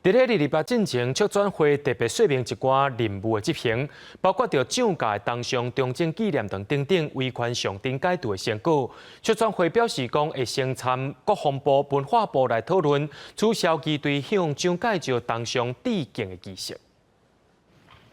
伫咧礼拜进前，促转会特别说明一寡任务的执行，包括着涨价的当上中正纪念堂等等维权上顶解读的成果。促转会表示讲会先参国防部、文化部来讨论取消机队向蒋介石当上致敬的仪式。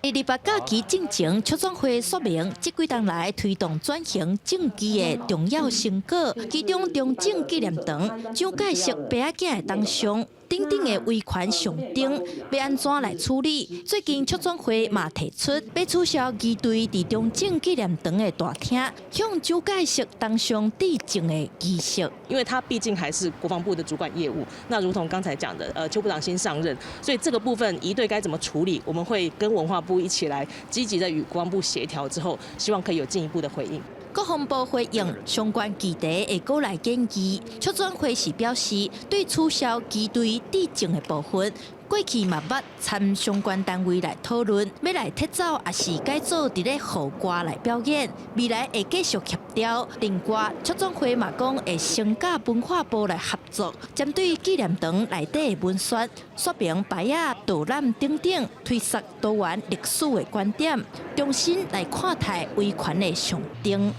礼拜假期进前，促转会说明这几年来推动转型政治的重要成果，其中中正纪念堂、蒋介石爸仔囝的当上。等等的维权上顶要安怎来处理？最近促转会嘛提出要取消机队伫中正纪念堂的大厅向蒋介石当上致敬的仪式。因为他毕竟还是国防部的主管业务，那如同刚才讲的，邱部长新上任，所以这个部分疑对该怎么处理，我们会跟文化部一起来积极的与国防部协调之后，希望可以有进一步的回应。国防部回应相关议题会过来建议，促转会时表示，对取消机队致敬的部分，过去嘛捌参相关单位来讨论，要来撤走也是改做伫咧后歌来表演，未来会继续协调。另外，促转会嘛讲会先甲文化部来合作，针对纪念堂内底的文宣，说明牌仔、导览等等，推述多元历史的观点，重新来看待维权的上顶。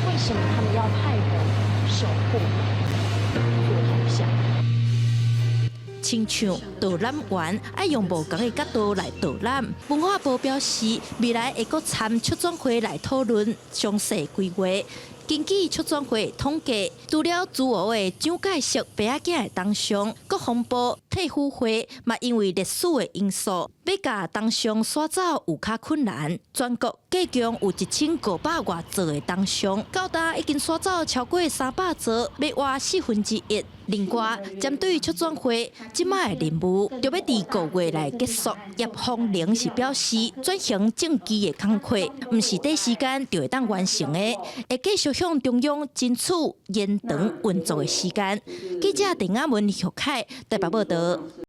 为什么他们要派人守护做头像？亲像导览员爱用无同的角度来导览，文化部表示未来会阁参促转会来讨论详细规划。根据促转会统计，除了自我的蒋介石爸仔囝的当上，国防部退伍会嘛因为历史的因素，要甲当上刷走有较困难。全国计共有1500多座的当上，到达已经刷走超过300座，要挖1/4。另外，针对促转会即摆的任务，就要伫5月来结束。叶凤玲是表示，转型政治的工作，毋是短时间就会当完成的，会继续向中央争取延长运作的时间。记者陈雅文、许凯台北报道。